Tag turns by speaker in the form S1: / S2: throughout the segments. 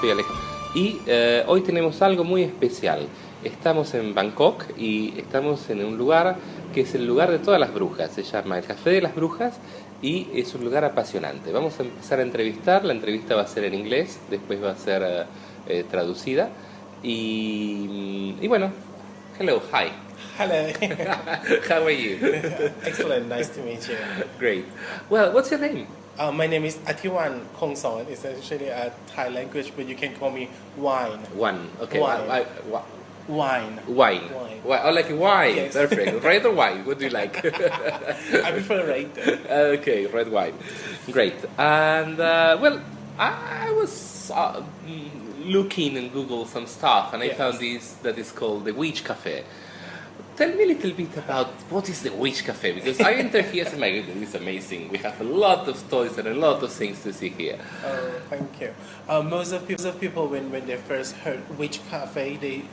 S1: soy Alejandro. Y hoy tenemos algo muy especial. Estamos en Bangkok y estamos en un lugar que es el lugar de todas las brujas. Se llama el Café de las Brujas y es un lugar apasionante. Vamos a empezar a entrevistar. La entrevista va a ser en inglés, después va a ser traducida. Y bueno, hello, hi.
S2: Hello.
S1: How are you?
S2: Excellent. Nice to meet you.
S1: Great. Well, what's your name?
S2: My name is Atiwan Kongson. It's actually a Thai language, but you can call me Wine.
S1: One. Okay.
S2: Wine.
S1: Wine.
S2: Wine.
S1: Oh, like wine.
S2: Yes.
S1: Perfect. Red or white? What do you like?
S2: I prefer red.
S1: Okay, red wine. Great. And well, I was looking in Google some stuff, and I
S2: Yes.
S1: found this that is called the Witch Cafe. Tell me a little bit about what is the Witch Cafe, because I enter here and my goodness, it's amazing. We have a lot of toys and a lot of things to see here.
S2: Oh, thank you. Most of people when they first heard Witch Cafe, they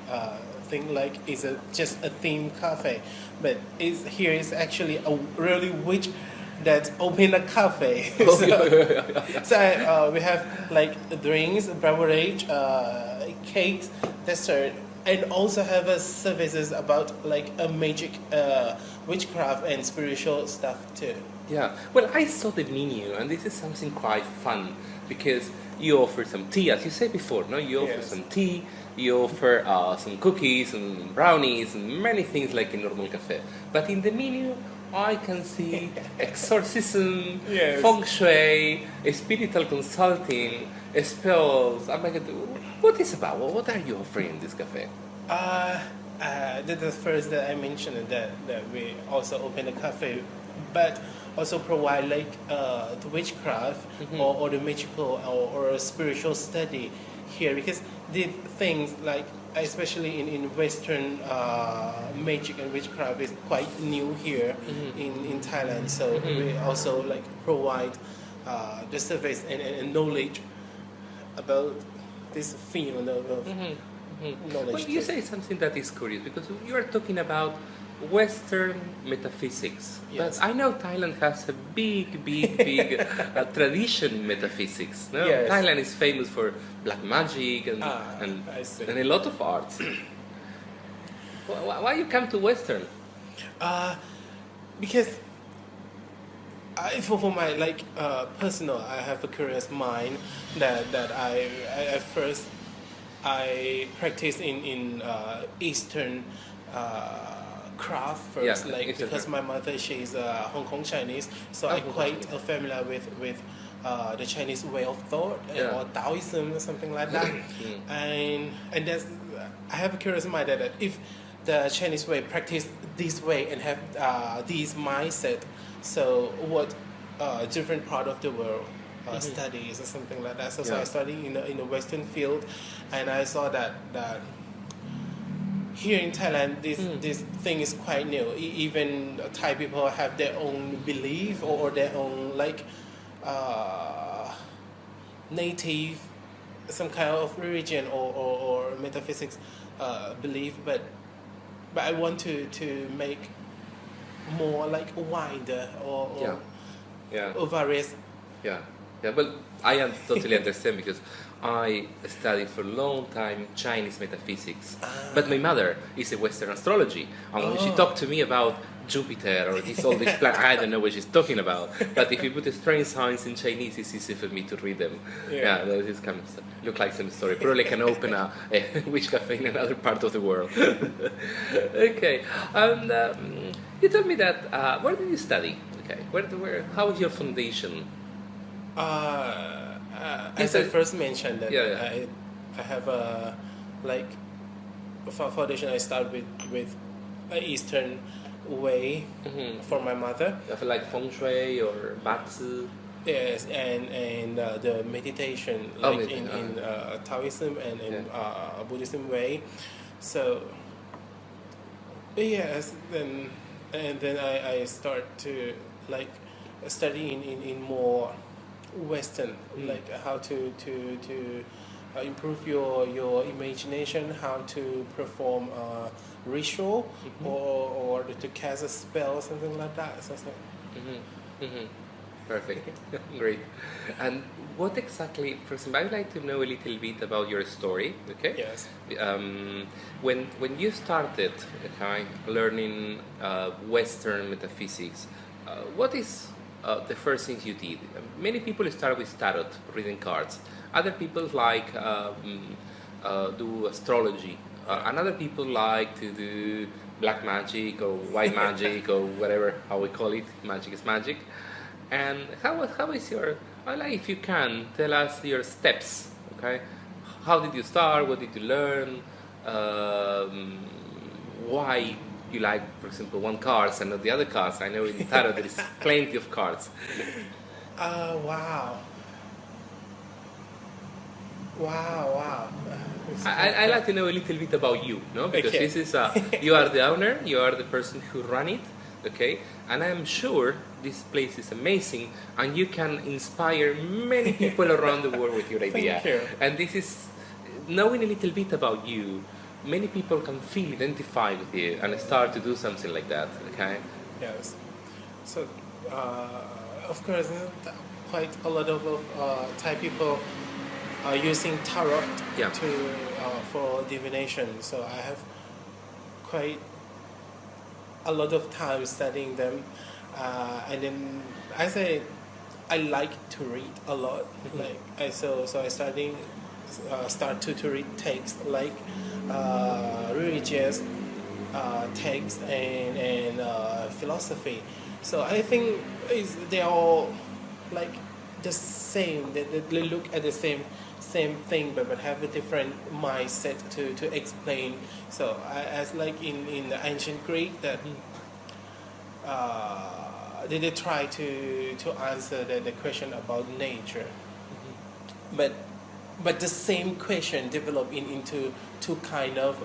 S2: think like it's just a theme cafe, but here is actually a really witch that open a cafe. So we have like drinks, beverage, cakes, dessert, and also have services about like a magic, witchcraft and spiritual stuff too.
S1: Yeah, well, I saw the menu, and this is something quite fun because you offer some tea, as you said before, no? You offer
S2: Yes.
S1: some tea, you offer some cookies and brownies and many things like a normal cafe. But in the menu, I can see exorcism,
S2: Yes.
S1: feng shui, spiritual consulting, spells. I'm like, what is about? What are you offering in this cafe?
S2: The first that I mentioned that we also open a cafe, but also provide like the witchcraft or the magical or spiritual study here, because the things like especially in Western magic and witchcraft is quite new here in Thailand. So we also like provide the service and knowledge about this field of knowledge.
S1: Well, you say something that is curious because you are talking about Western metaphysics.
S2: Yes.
S1: But I know Thailand has a big tradition in metaphysics. No?
S2: Yes.
S1: Thailand is famous for black magic and
S2: I see.
S1: a lot of arts. Why you come to Western?
S2: Because for my like personal, I have a curious mind that I at first I practice in Eastern craft first,
S1: Yeah,
S2: like
S1: Eastern
S2: because
S1: craft.
S2: my mother she's Hong Kong Chinese, so I'm quite familiar with the Chinese way of thought
S1: Yeah.
S2: or Taoism or something like that, and that's I have a curious mind that if the Chinese way practice this way and have these mindset, so what different part of the world studies or something like that. So
S1: Yeah.
S2: I studied in the Western field, and I saw that here in Thailand this thing is quite new. Even Thai people have their own belief or their own like native some kind of religion or metaphysics belief, but I want to make more like wider or various.
S1: Yeah, but I totally understand because I studied for a long time Chinese metaphysics. But my mother is a Western astrology, and when she talked to me about Jupiter or all these planets, I don't know what she's talking about. But if you put the strange signs in Chinese, it's easy for me to read them. Yeah, this kind of stuff. Look like some story. Probably can open a witch cafe in another part of the world. Okay, and you told me that where did you study? Okay, where? How is your foundation?
S2: As I first mentioned that
S1: Yeah.
S2: I have a like foundation. I start with Eastern way for my mother.
S1: I feel like feng shui or batsu.
S2: Yes, and the meditation like in Taoism and in Buddhism way. So yes, then I start to like study in more Western, like how to improve your imagination, how to perform a ritual or to cast a spell, something like that. So,
S1: Perfect. Great. And what exactly, for example, I'd like to know a little bit about your story, okay?
S2: Yes.
S1: When you started, okay, learning Western metaphysics, what is the first things you did? Many people start with tarot, reading cards. Other people like do astrology. And other people like to do black magic or white magic or whatever, how we call it. Magic is magic. And how is your, I like if you can, tell us your steps, okay? How did you start? What did you learn? Why you like, for example, one cards and not the other cards? I know in tarot there is plenty of cards.
S2: Wow. Wow.
S1: I like to know a little bit about you, no? Because
S2: Okay.
S1: this is you are the owner, you are the person who run it, okay? And I'm sure this place is amazing, and you can inspire many people around the world with your idea.
S2: Thank you.
S1: And this is knowing a little bit about you. Many people can feel identified with you and start to do something like that, okay?
S2: Yes. So, of course, quite a lot of Thai people are using tarot
S1: Yeah.
S2: to for divination. So I have quite a lot of time studying them, and then I say I like to read a lot. Like I start to read texts like religious texts and philosophy. So I think they're all like the same. They look at the same thing, but have a different mindset to explain. So as like in the ancient Greek that they try to answer the question about nature, but the same question developed into two kind of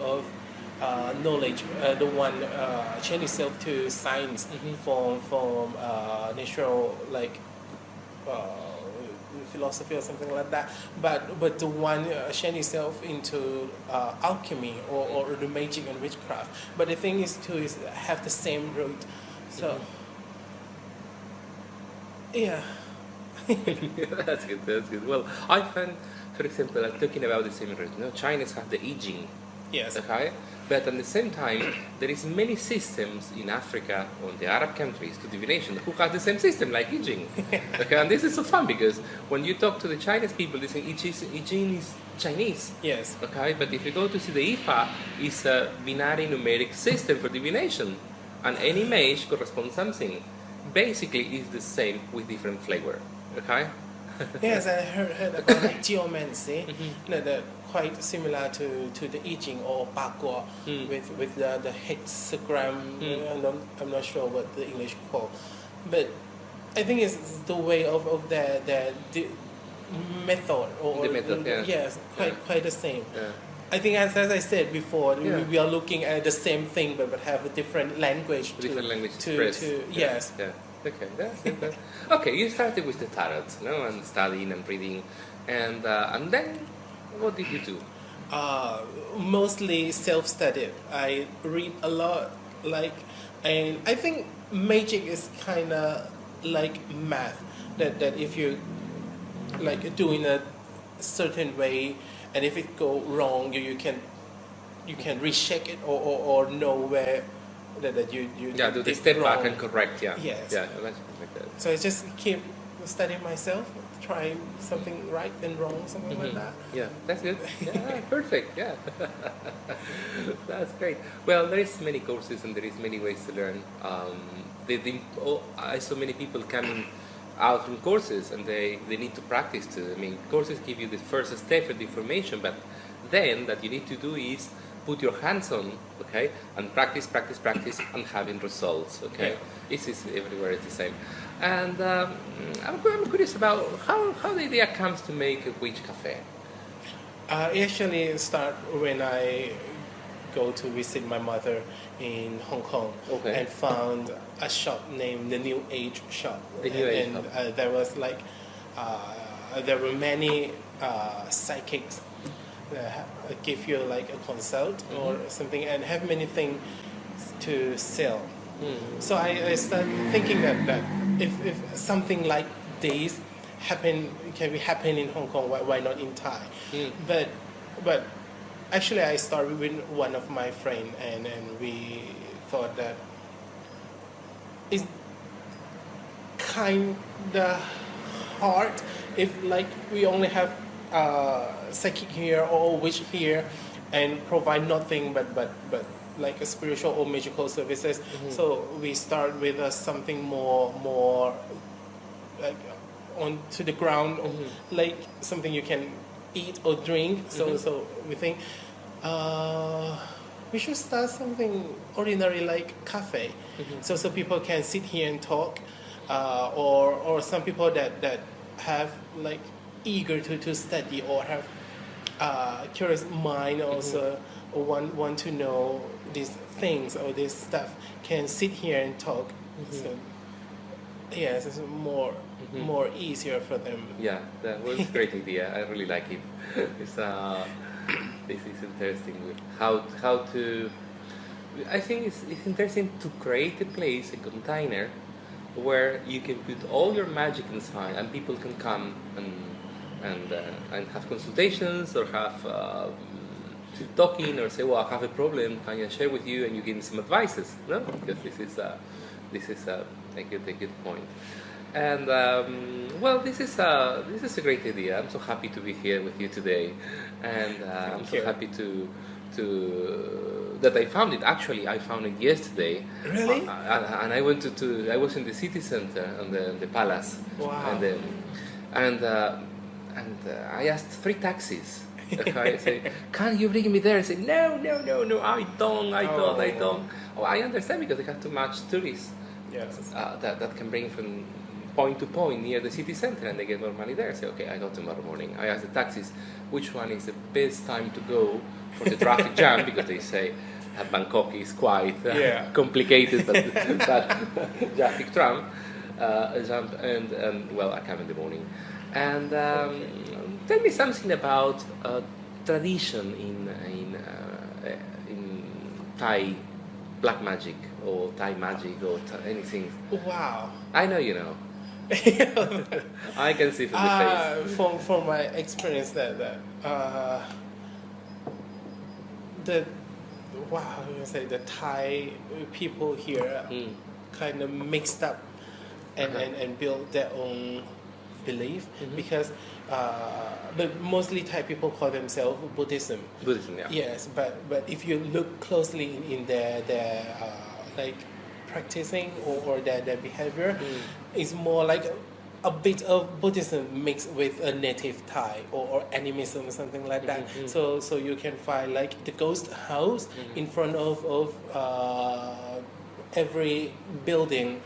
S2: knowledge. The one change itself to science from natural like philosophy or something like that. But the one change itself into alchemy or the magic and witchcraft. But the thing is have the same root. So yeah.
S1: That's good. Well, I find, for example, like talking about the same root, Chinese have the I Ching.
S2: Yes.
S1: Okay, but at the same time, there is many systems in Africa or in the Arab countries to divination who have the same system like I Ching. Okay, and this is so fun because when you talk to the Chinese people, they say I Ching is Chinese.
S2: Yes.
S1: Okay, but if you go to see the IFA, it's a binary numeric system for divination, and any image corresponds something. Basically, it's the same with different flavor. Okay.
S2: Yes, I heard about like geomancy. That quite similar to the I Ching or Bagua with the hexagram. I'm not sure what the English call, but I think it's the way of the method or
S1: The method, yeah.
S2: Yes, quite the same.
S1: Yeah.
S2: I think as I said before,
S1: Yeah.
S2: we are looking at the same thing but have a different language
S1: Different language
S2: to
S1: express.
S2: yes.
S1: Yeah. Okay, that's it. Okay, you started with the tarot, and studying and reading, and then what did you do?
S2: Mostly self-studied. I read a lot, and I think magic is kind of like math. That if you like do in a certain way, and if it go wrong, you can recheck it or know where that you
S1: do the
S2: did
S1: step back
S2: wrong.
S1: and correct. Yeah.
S2: Yes.
S1: Yeah, that's like that.
S2: So I just keep studying myself, trying something right and wrong, something like that.
S1: Yeah, that's good. Yeah, perfect. Yeah, that's great. Well, there is many courses and there is many ways to learn. I saw many people coming out from courses and they need to practice too. I mean, courses give you the first step of the information, but then that you need to do is put your hands on, okay, and practice, and having results, okay.
S2: Yeah.
S1: This is everywhere it's the same. And I'm curious about how the idea comes to make a witch cafe.
S2: Actually start when I go to visit my mother in Hong Kong,
S1: Okay.
S2: and found a shop named the New Age shop.
S1: The New Age
S2: and
S1: shop.
S2: There was like there were many psychics that give you like a consult or something and have many things to sell. So I started thinking that if something like this can be happen in Hong Kong, why not in Thai? But actually, I started with one of my friend, and we thought that it's kind of hard if like we only have psychic here or witch here and provide nothing but like a spiritual or magical services. So we start with something more like onto the ground, like something you can eat or drink. So we think we should start something ordinary like café. So people can sit here and talk, or some people that have like eager to study or have curious mind also, or want to know these things or this stuff can sit here and talk. So yes, it's more easier for them.
S1: Yeah, that was a great idea. I really like it. It's this is interesting. How to? I think it's interesting to create a place, a container, where you can put all your magic inside, and people can come and have consultations or have talking, or say, well, I have a problem, can I share with you, and you give me some advices, no? Because this is a good point. And well, this is a great idea. I'm so happy to be here with you today, and I'm so happy to that I found it. Actually, I found it yesterday.
S2: Really?
S1: And I went to I was in the city center on the palace.
S2: Wow.
S1: And I asked 3 taxis. I say, can you bring me there? I say, no, I don't. Oh, I understand, because they have too much tourists.
S2: Yes.
S1: That can bring from point to point near the city center, and they get more money there. I say, okay, I go tomorrow morning. I ask the taxis which one is the best time to go for the traffic jam, because they say Bangkok is quite complicated, but traffic jam. And well, I come in the morning. And tell me something about tradition in Thai black magic or Thai magic or anything.
S2: Wow.
S1: I know you know. I can see from the face.
S2: From my experience that the Thai people here kind of mixed up and build their own belief, because but mostly Thai people call themselves Buddhism.
S1: Buddhism, yeah.
S2: Yes, but if you look closely in their like practicing or their behavior, it's more like a bit of Buddhism mixed with a native Thai or animism or something like that. So you can find like the ghost house in front of every building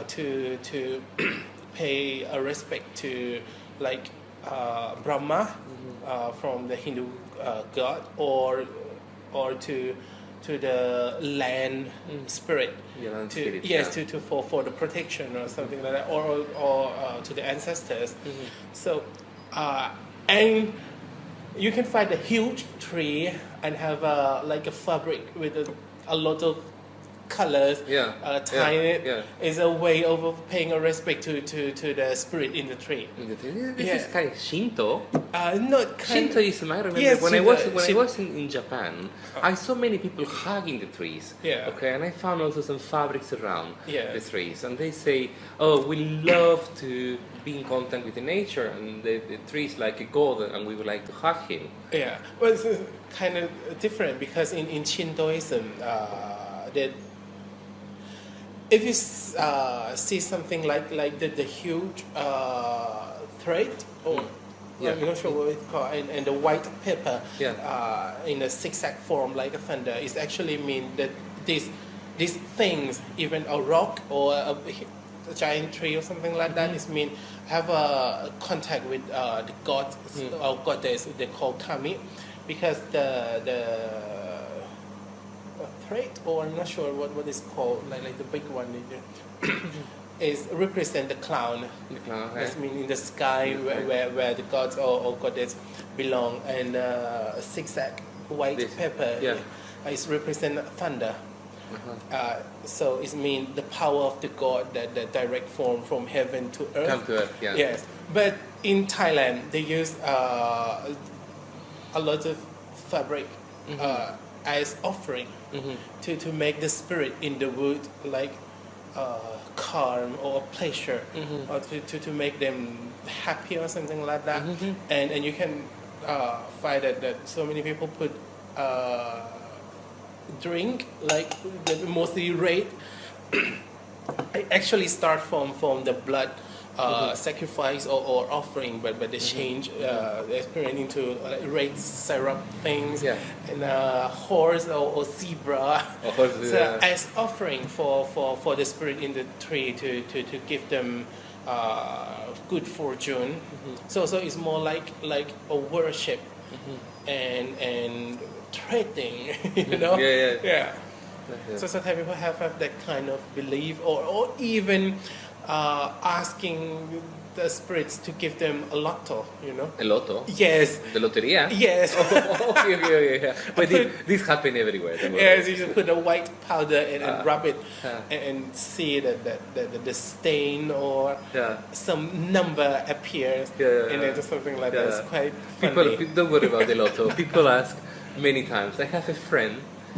S2: to pay a respect to like Brahma from the Hindu god, or to the land spirit, for the protection or something like that, or to the ancestors. So and you can find a huge tree and have like a fabric with a lot of colors tying it is a way of paying a respect to the spirit in the tree.
S1: This is kind of Shinto.
S2: Not kind
S1: Shintoism. I remember when I was in Japan, I saw many people hugging the trees. Okay, and I found also some fabrics around the trees, and they say, "Oh, we love to be in contact with the nature, and the tree is like a god, and we would like to hug him."
S2: Yeah, well, it's kind of different, because in Shintoism, that if you see something like the huge thread, or I'm not sure what it's called, and the white pepper in a zigzag form like a thunder, it actually mean that these things, even a rock or a giant tree or something like that, is mean have a contact with the god or goddess they call kami, because the thread, or I'm not sure what it's called, like the big one is represent the clown.
S1: The clown, okay.
S2: That means in the sky where the gods or goddess belong, and zigzag white pepper is represent thunder. So it means the power of the God that direct from heaven to earth.
S1: Come to earth, yeah.
S2: Yes, but in Thailand they use a lot of fabric as offering to make the spirit in the wood like calm or pleasure, or to make them happy or something like that. And you can find that so many people put drink like mostly red. I actually start from the blood sacrifice or offering, but they change the experience into red syrup things, and horse or zebra. So as offering for the spirit in the tree to give them good fortune. So it's more like a worship and trading, you know. Yeah. So sometimes people have that kind of belief, or even asking the spirits to give them a lotto, you know.
S1: A lotto?
S2: Yes.
S1: The loteria?
S2: Yes.
S1: Okay. But this happen everywhere.
S2: Yes, you just put a white powder and rub it and see that the stain or some number appears in it or something like that. It's quite funny.
S1: People, don't worry about the lotto. People ask many times. I have a friend,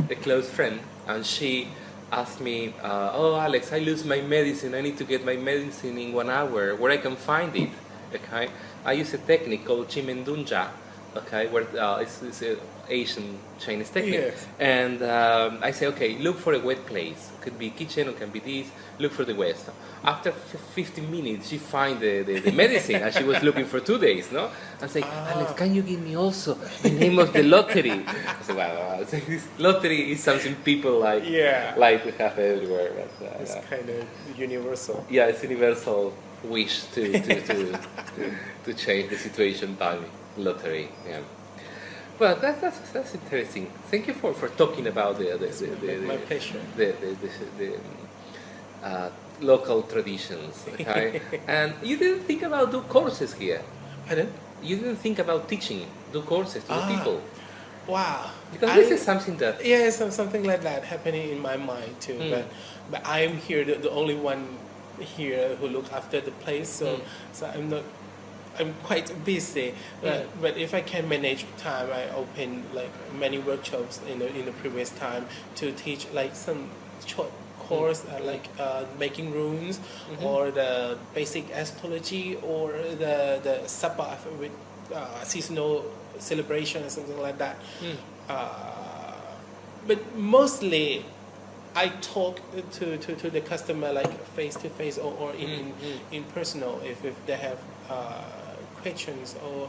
S1: a close friend, and she asked me, "Oh, Alex, I lose my medicine. I need to get my medicine in 1 hour. Where I can find it?" Okay, I use a technique called chimendunja. Okay, where it's an Asian Chinese technique, and I say, okay, look for a wet place. It could be kitchen, or can be this. Look for the west. After 15 minutes, she find the medicine, and she was looking for 2 days. No, I say, Alex, can you give me also the name of the lottery? I say, well, this lottery is something people like to have everywhere. But,
S2: it's kind of universal.
S1: Yeah, it's universal wish to change the situation by lottery. Yeah. Well, that's interesting. Thank you for talking about
S2: my pleasure.
S1: The local traditions. Okay, and you didn't think about do courses here.
S2: Pardon?
S1: You didn't think about teaching, do courses to the people.
S2: Wow.
S1: Because this is something that
S2: something like that happening in my mind too. But I'm here the only one here who look after the place. So I'm quite busy, but if I can manage time, I open like many workshops in the previous time to teach like some short course like making runes or the basic astrology or the sabbath with seasonal celebration or something like that. But mostly I talk to the customer like face to face or in personal if they have questions or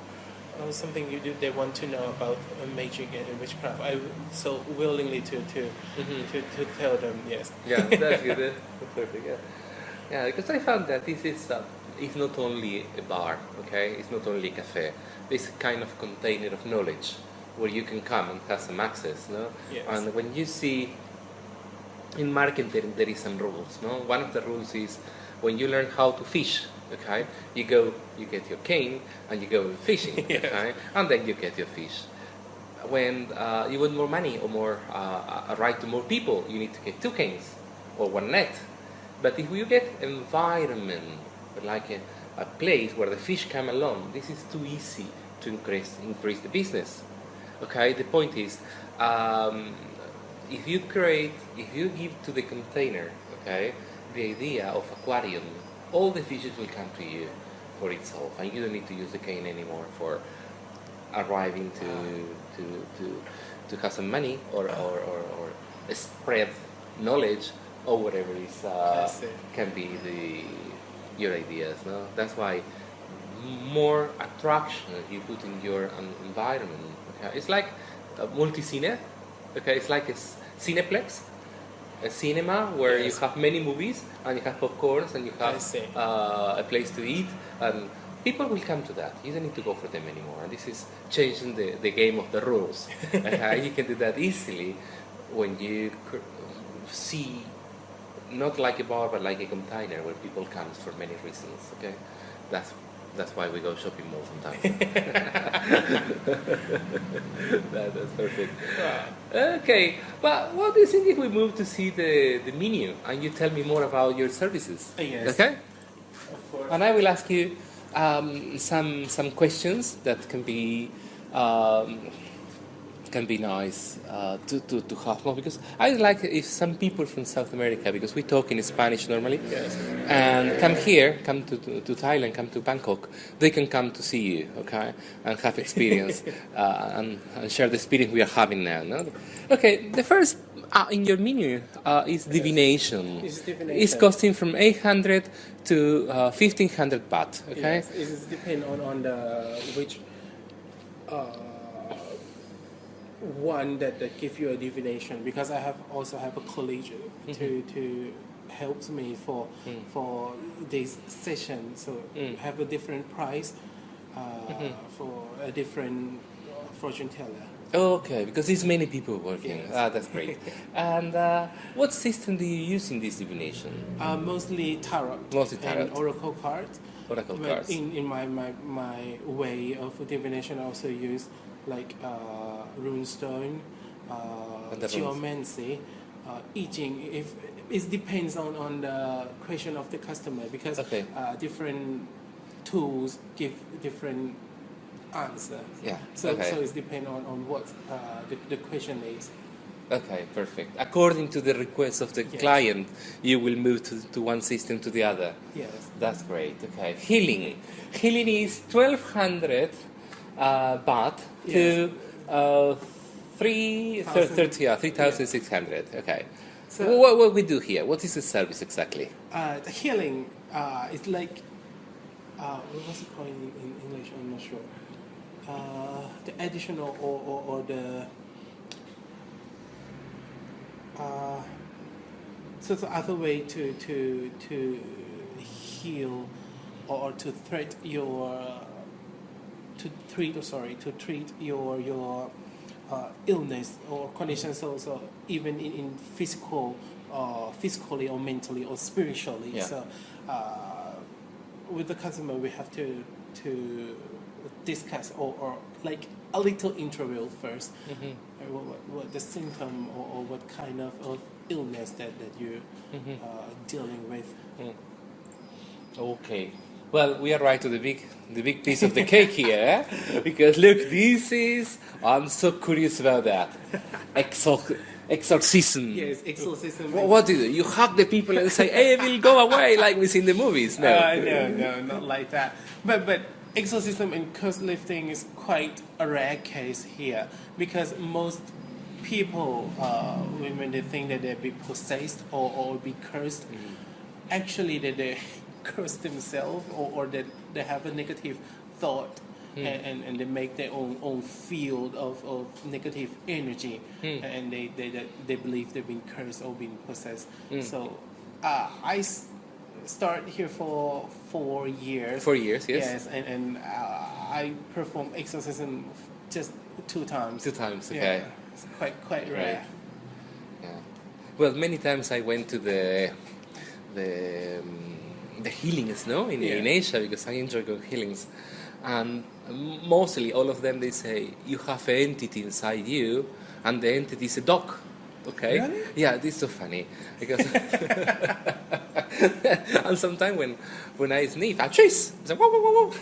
S2: something they want to know about magic and witchcraft. I so willingly to tell them yes.
S1: Yeah, that's good. That's perfect. Yeah, because I found that this is it's not only a bar, okay? It's not only a cafe. It's a kind of container of knowledge where you can come and have some access, no?
S2: Yes.
S1: And when you see in marketing there is some rules, no? One of the rules is when you learn how to fish, okay, you get your cane and you go fishing, okay, and then you get your fish. When you want more money or more a right to more people, you need to get 2 canes or 1 net. But if you get environment like a place where the fish come along, this is too easy to increase the business. Okay, the point is, if you give to the container, okay, the idea of aquarium, all the fishes will come to you for itself, and you don't need to use the cane anymore for arriving to have some money or spread knowledge or whatever is can be your ideas. No, that's why more attraction you put in your environment. Okay? It's like a multi-cine. Okay, it's like a cineplex. A cinema where you have many movies and you have popcorns and you have a place to eat, and people will come to that. You don't need to go for them anymore. And this is changing the game of the rules. You can do that easily when you see not like a bar but like a container where people come for many reasons. Okay, that's That's why we go shopping more sometimes. That's perfect. Okay, but what do you think if we move to see the menu and you tell me more about your services?
S2: Yes.
S1: Okay?
S2: Of course.
S1: And I will ask you some questions that can be nice to have more, because I like if some people from South America, because we talk in Spanish normally,
S2: Yes.
S1: and come to Thailand, come to Bangkok, they can come to see you, okay, and have experience and share the experience we are having now. No? Okay, the first in your menu is divination.
S2: It's divination.
S1: It's costing from 800 to 1500 baht. Okay.
S2: Yes. It depends on the which. One that give you a divination, because I also have a colleague to helps me for this session, so have a different price for a different fortune teller.
S1: Okay, because there's many people working.
S2: Yes.
S1: That's great. And what system do you use in this divination?
S2: Mostly tarot.
S1: Mostly tarot.
S2: And oracle cards.
S1: Oracle
S2: But
S1: cards.
S2: in my way of divination, I also use like runestone,
S1: And the runes.
S2: geomancy, I Ching. If it depends on the question of the customer, because
S1: Okay.
S2: Different tools give different answer.
S1: Yeah.
S2: So
S1: Okay.
S2: so it depends on what the question is.
S1: Okay, perfect. According to the request of the
S2: Yes.
S1: client, you will move to one system to the other.
S2: Yes.
S1: That's great. Okay. Healing. Healing is 1200 baht to 3,600. Okay.
S2: So
S1: What we do here? What is the service exactly?
S2: the healing is like what's it called in English? I'm not sure. The additional or the so the other way to heal or to treat your illness or condition. So even in physically or mentally or spiritually.
S1: Yeah.
S2: So with the customer we have to discuss or like a little interview first. What the symptom or what kind of illness that you dealing with.
S1: Okay. Well, we are right to the big piece of the cake here, because look, I'm so curious about that. Exorcism.
S2: Yes, exorcism.
S1: What do you do? You hug the people and say, "Hey, we'll go away," like we see in the movies. No.
S2: No, not like that. But exorcism and curse lifting is quite a rare case here, because most people, when they think that they'll be possessed or be cursed, actually they curse themselves or that they have a negative thought. And they make their own field of negative energy, and they believe they've been cursed or been possessed. So I start here for 4 years.
S1: 4 years, yes.
S2: Yes, and I perform exorcism just 2 times.
S1: 2 times, okay.
S2: Yeah, it's quite rare.
S1: Yeah. Well, many times I went to the healings, no, in Asia, because I enjoy going healings, and mostly all of them, they say you have an entity inside you, and the entity is a dog. Okay.
S2: Really?
S1: Yeah, this is so funny because and sometimes when I sniff, I chase. It's like whoa whoa whoa whoa.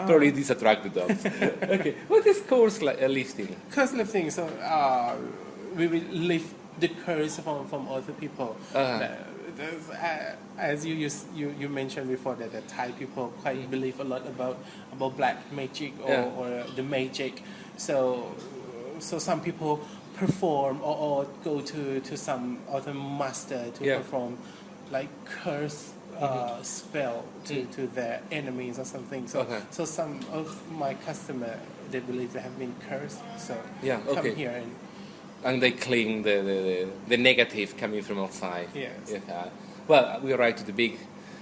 S1: Probably these attract the dogs. Okay. What is curse lifting?
S2: Curse lifting. So we will lift the curse from other people. As you mentioned before, that the Thai people quite believe a lot about black magic or the magic. So some people perform or go to some other master to perform like curse spell to their enemies or something. So some of my customer, they believe they have been cursed. So come here
S1: and they clean the negative coming from outside.
S2: Yes.
S1: Yeah. Well, we are right to the big,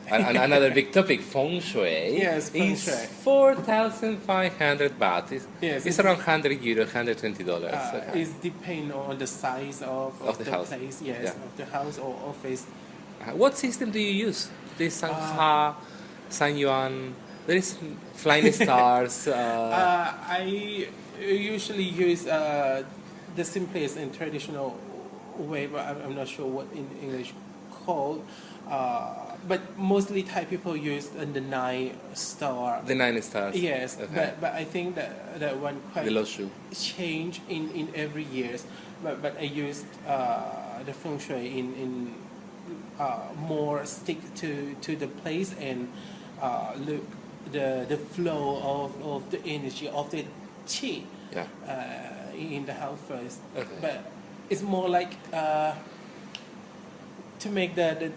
S1: another big topic, feng shui.
S2: Yes, feng shui.
S1: 4,500 baht. It's around €100, $120.
S2: It depends on the size of the
S1: house.
S2: place, of the house or office.
S1: What system do you use? This Sangha, San Yuan. There is flying stars.
S2: I usually use the simplest and traditional way, but I'm not sure what in English called. But mostly Thai people use the 9 star.
S1: The 9 stars.
S2: Yes,
S1: Okay.
S2: but I think that one
S1: The
S2: quite
S1: Loshu.
S2: change in every years. But I used the feng shui in more stick to the place and look the flow of the energy of the chi
S1: Yeah.
S2: in the house first.
S1: Okay.
S2: But it's more like to make the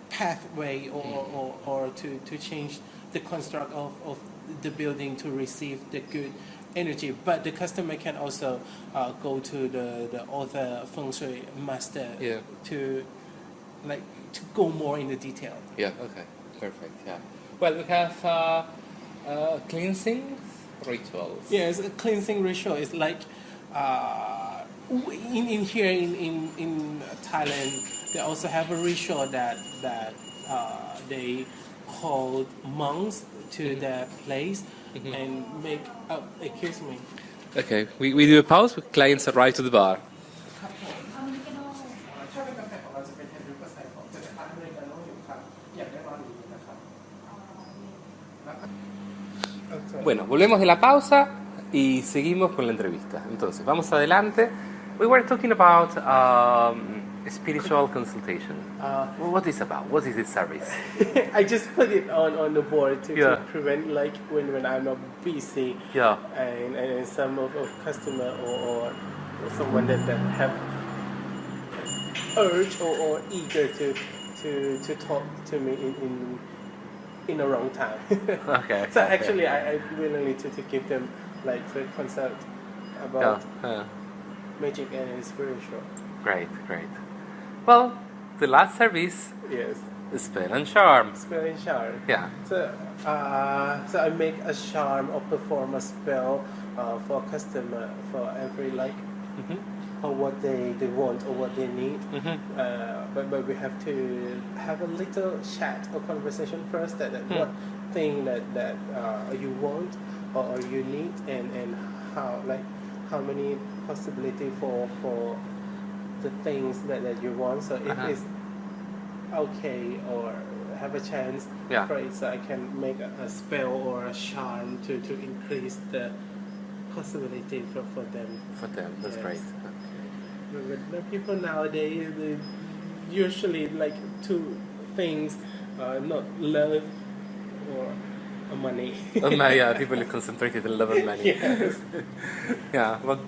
S2: pathway or to change the construct of the building to receive the good energy. But the customer can also go to the other feng shui master
S1: Yeah.
S2: to go more in the detail.
S1: Yeah. Okay. Perfect. Yeah. Well, we have cleansing rituals.
S2: Yes, a cleansing ritual is like in here in Thailand they also have a ritual that they call monks to their place and make excuse me.
S1: Okay. We do a pause. Clients arrive to the bar.
S2: ถ้าเป็นกาแฟของเราจะเป็น100%ของจะอเมริกาโน่อยู่ครับอยากได้ร้อนอยู่นะครับ
S1: Bueno, volvemos de la pausa y seguimos con la entrevista. Entonces, vamos adelante. We were talking about spiritual consultation. What is about? What is this service?
S2: I just put it on the board to
S1: Yeah.
S2: prevent like when I'm not busy
S1: Yeah.
S2: and some of customer or someone that have urge or eager to talk to me in the wrong time.
S1: Okay.
S2: So actually I willing to give them like the concept about magic and spiritual.
S1: Great, great. Well, the last service
S2: Yes.
S1: is spell and charm.
S2: Spell and charm.
S1: Yeah.
S2: So I make a charm or perform a spell for customer for every like or what they want or what they need. But we have to have a little chat or conversation first that what thing that you want or you need and how many possibility for the things that you want. So if it's okay or have a chance
S1: Yeah.
S2: for it, so I can make a spell or a charm to increase the possibility for them.
S1: For them, that's
S2: Yes.
S1: great.
S2: But the people nowadays, they usually like two things, not love or money.
S1: Yeah, people are concentrated on love and money.
S2: Yes.
S1: Yeah, but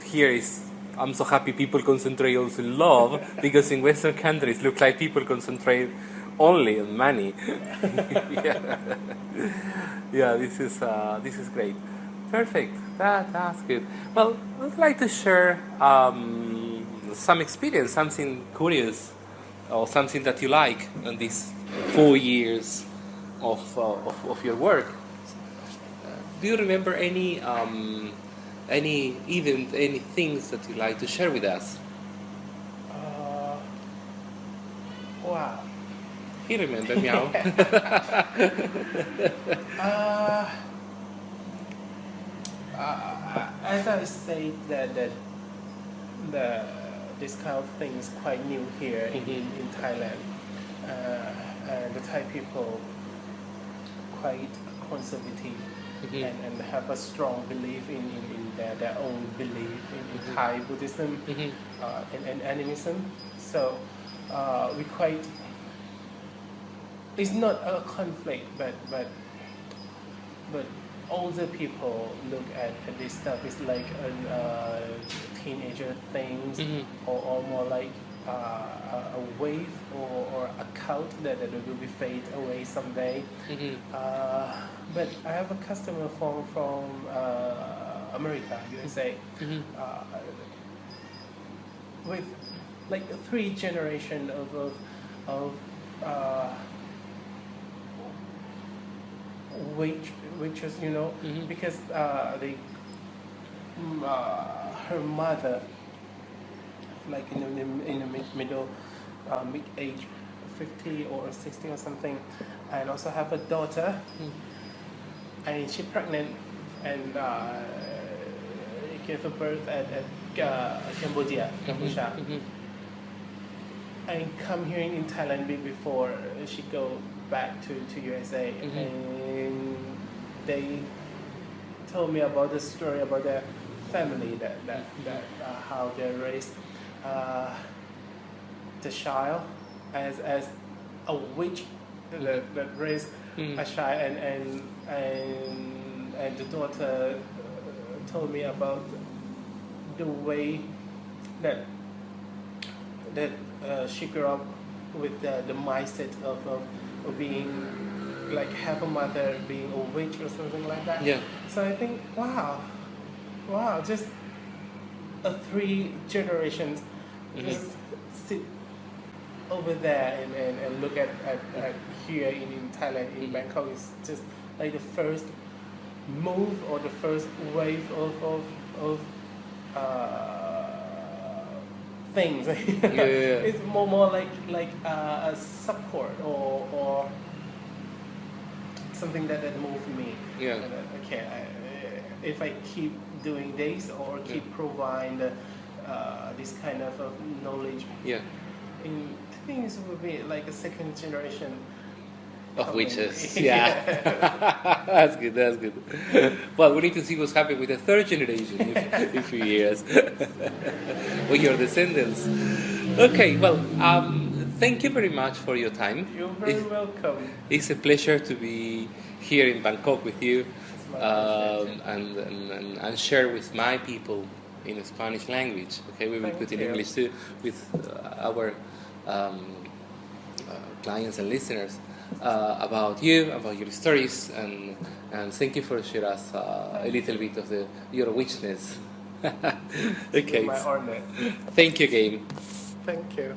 S1: here is, I'm so happy people concentrate also in love, because in Western countries look like people concentrate only on money. Yeah. Yeah, this is great. Perfect. That's good. Well, I'd like to share some experience, something curious, or something that you like in these 4 years of your work. Do you remember any event, any things that you like to share with us?
S2: Wow.
S1: You remember, meow?
S2: As I say that this kind of thing is quite new here in Thailand. The Thai people quite conservative and have a strong belief in their own belief in Thai Buddhism and animism. So we quite. It's not a conflict, but older people look at this stuff. It's like teenager things, or more like a wave or a cult that will be fade away someday. But I have a customer from America, USA, with like 3 generation of waitress, because her mother, like in the middle mid-age 50 or 60 or something, and also have a daughter, and she's pregnant, and gave birth at Cambodia. And come here in Thailand before she go back to USA, and they told me about the story about their family, that how they raised the child as a witch that raised a child, and the daughter told me about the way that she grew up with the mindset of being like have a mother being a witch or something like that.
S1: Yeah.
S2: So I think wow, just 3 generations just sit over there and look at here in Thailand, in Bangkok, is just like the first move or the first wave of things. It's more like a support or something that moved me.
S1: Yeah.
S2: Okay, if I keep doing this or keep providing this kind of knowledge,
S1: Yeah.
S2: I think this will be like a second generation
S1: Of witches. Yeah. That's good. Well, we need to see what's happening with the 3rd generation in a few years. With your descendants. Okay, well, thank you very much for your time.
S2: You're very welcome.
S1: It's a pleasure to be here in Bangkok with you,
S2: It's my pleasure.
S1: and share with my people in Spanish language. Okay, we will
S2: Thank
S1: put in
S2: you.
S1: English too with our clients and listeners about you, about your stories, and thank you for sharing us a little bit of your witchness. Okay.
S2: My honor.
S1: Thank you again.
S2: Thank you.